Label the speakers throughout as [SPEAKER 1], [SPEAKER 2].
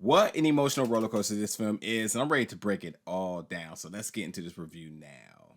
[SPEAKER 1] what an emotional roller coaster this film is, and I'm ready to break it all down. So let's get into this review now.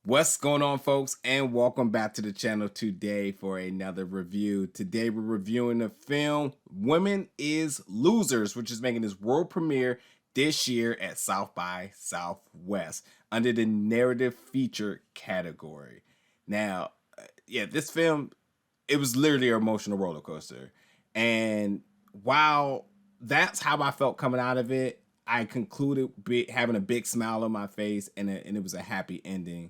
[SPEAKER 1] What's going on, folks, and welcome back to the channel today for another review. Today we're reviewing the film Women is Losers, which is making its world premiere this year at South by Southwest under the narrative feature category. Now, this film, it was literally an emotional roller coaster. And while that's how I felt coming out of it, I concluded having a big smile on my face, and it was a happy ending.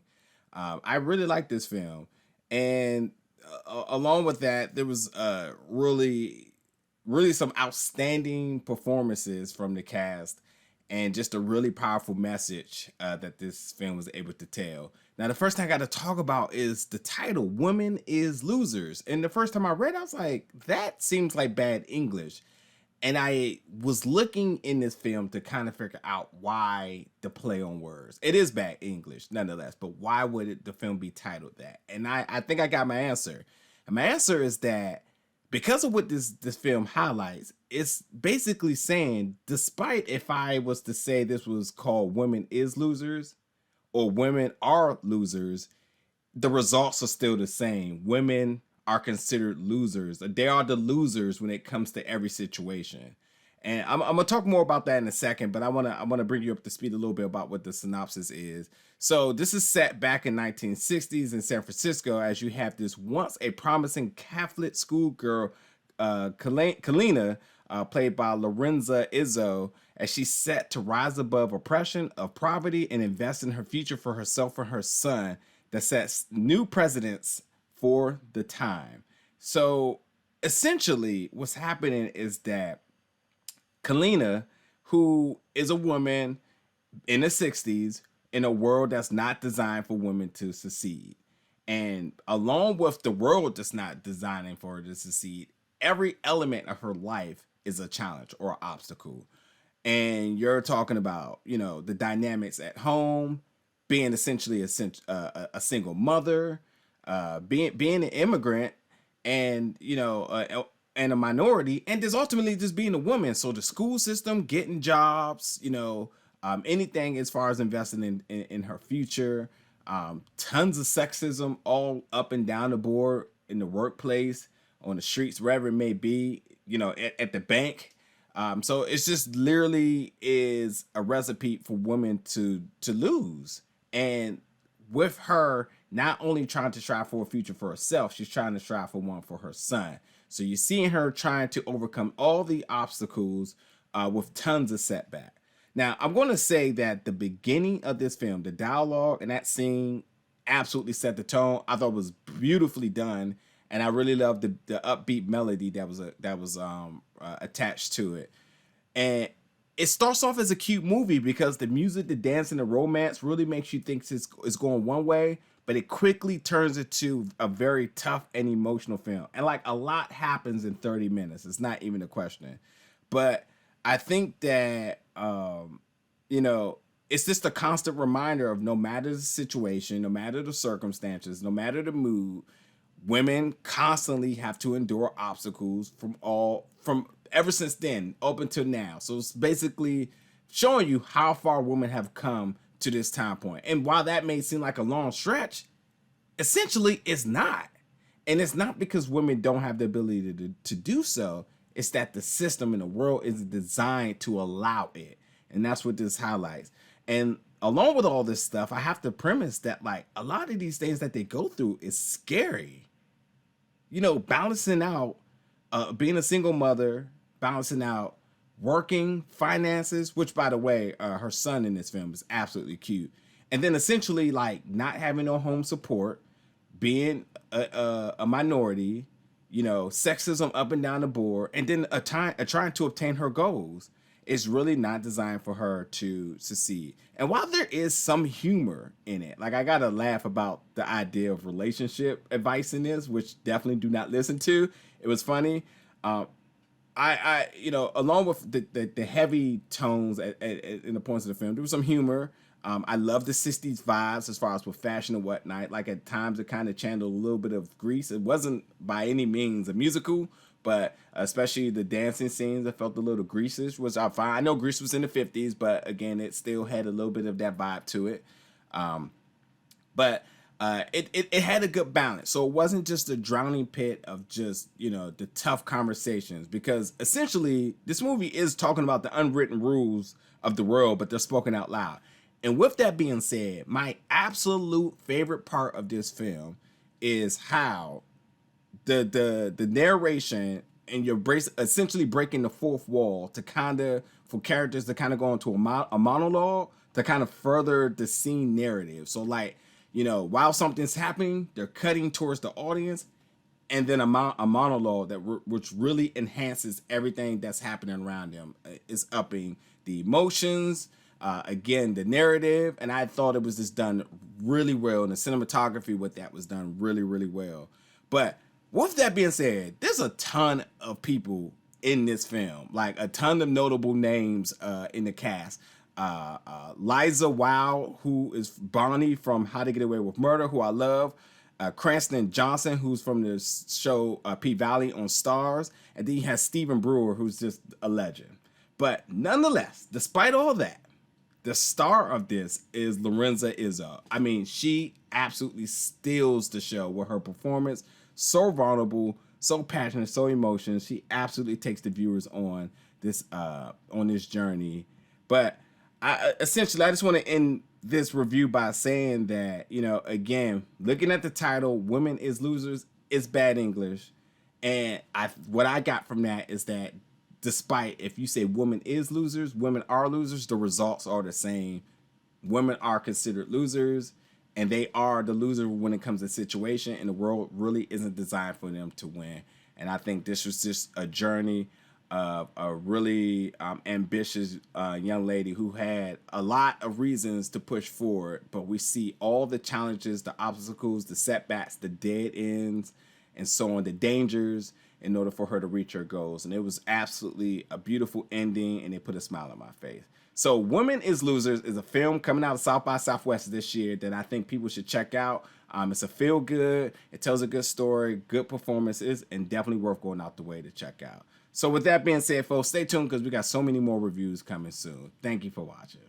[SPEAKER 1] I really like this film, and along with that, there was really some outstanding performances from the cast, and just a really powerful message that this film was able to tell. Now, the first thing I got to talk about is the title, Women is Losers. And the first time I read it, I was like, that seems like bad English. And I was looking in this film to kind of figure out why the play on words. It is bad English, nonetheless, but why would the film be titled that? And I think I got my answer. And my answer is that because of what this film highlights, it's basically saying, despite if I was to say this was called Women is Losers or Women are Losers, the results are still the same. Women are considered losers. They are the losers when it comes to every situation. And I'm gonna talk more about that in a second, but I wanna bring you up to speed a little bit about what the synopsis is. So this is set back in 1960s in San Francisco, as you have this once a promising Catholic schoolgirl, Celina, played by Lorenza Izzo, as she's set to rise above oppression of poverty and invest in her future for herself and her son that sets new precedents for the time. So essentially what's happening is that Celina, who is a woman in the 60s in a world that's not designed for women to succeed, and along with the world that's not designing for her to succeed, every element of her life is a challenge or an obstacle. And you're talking about, the dynamics at home, being essentially a single mother, being an immigrant, and and a minority, and just ultimately just being a woman. So the school system, getting jobs, anything as far as investing in her future, tons of sexism all up and down the board in the workplace, on the streets, wherever it may be, at the bank. So it's just literally is a recipe for women to lose. And with her not only trying to strive for a future for herself, she's trying to strive for one for her son. So you're seeing her trying to overcome all the obstacles with tons of setback. Now, I'm going to say that the beginning of this film, the dialogue and that scene absolutely set the tone. I thought it was beautifully done, and I really loved the upbeat melody that was attached to it. And it starts off as a cute movie because the music, the dance, and the romance really makes you think it's going one way, but it quickly turns into a very tough and emotional film. And like a lot happens in 30 minutes. It's not even a question. But I think that, it's just a constant reminder of no matter the situation, no matter the circumstances, no matter the mood, women constantly have to endure obstacles from ever since then up until now. So it's basically showing you how far women have come to this time point. And while that may seem like a long stretch, essentially it's not. And it's not because women don't have the ability to do so. It's that the system in the world is designed to allow it. And that's what this highlights. And along with all this stuff, I have to premise that like a lot of these things that they go through is scary. Balancing out being a single mother, balancing out working, finances, which by the way, her son in this film is absolutely cute. And then essentially like not having no home support, being a minority, sexism up and down the board, and then trying to obtain her goals. Is really not designed for her to succeed. And while there is some humor in it, like I gotta laugh about the idea of relationship advice in this, which definitely do not listen to. It was funny. along with the heavy tones in the points of the film, there was some humor. I love the 60s vibes as far as with fashion and whatnot. Like at times it kind of channeled a little bit of Grease. It wasn't by any means a musical, but especially the dancing scenes, I felt a little Grease-ish, which I find. I know Grease was in the 50s, but again, it still had a little bit of that vibe to it. But it had a good balance. So it wasn't just a drowning pit of just, the tough conversations, because essentially this movie is talking about the unwritten rules of the world, but they're spoken out loud. And with that being said, my absolute favorite part of this film is how the narration, and you're essentially breaking the fourth wall to for characters to kind of go into a monologue to kind of further the scene narrative. So like, while something's happening, they're cutting towards the audience, and then a monologue which really enhances everything that's happening around them. It's upping the emotions, again, the narrative, and I thought it was just done really well, and the cinematography with that was done really, really well. But with that being said, there's a ton of people in this film, like a ton of notable names in the cast. Liza Weil, who is Bonnie from How to Get Away with Murder, who I love. Cranston Johnson, who's from the show P-Valley on Stars. And then you have Stephen Brewer, who's just a legend. But nonetheless, despite all that, the star of this is Lorenza Izzo. I mean, she absolutely steals the show with her performance. So vulnerable, so passionate, so emotional. She absolutely takes the viewers on this journey. But I just want to end this review by saying that, again, looking at the title, Women is Losers, it's bad English. And what I got from that is that despite if you say women is losers, women are losers, the results are the same. Women are considered losers, and they are the loser when it comes to situation, and the world really isn't designed for them to win. And I think this was just a journey of a really ambitious young lady who had a lot of reasons to push forward, but we see all the challenges, the obstacles, the setbacks, the dead ends, and so on, the dangers, in order for her to reach her goals. And it was absolutely a beautiful ending, and it put a smile on my face. So Women is Losers is a film coming out of South by Southwest this year that I think people should check out. It's a feel good, it tells a good story, good performances, and definitely worth going out the way to check out. So with that being said, folks, stay tuned because we got so many more reviews coming soon. Thank you for watching.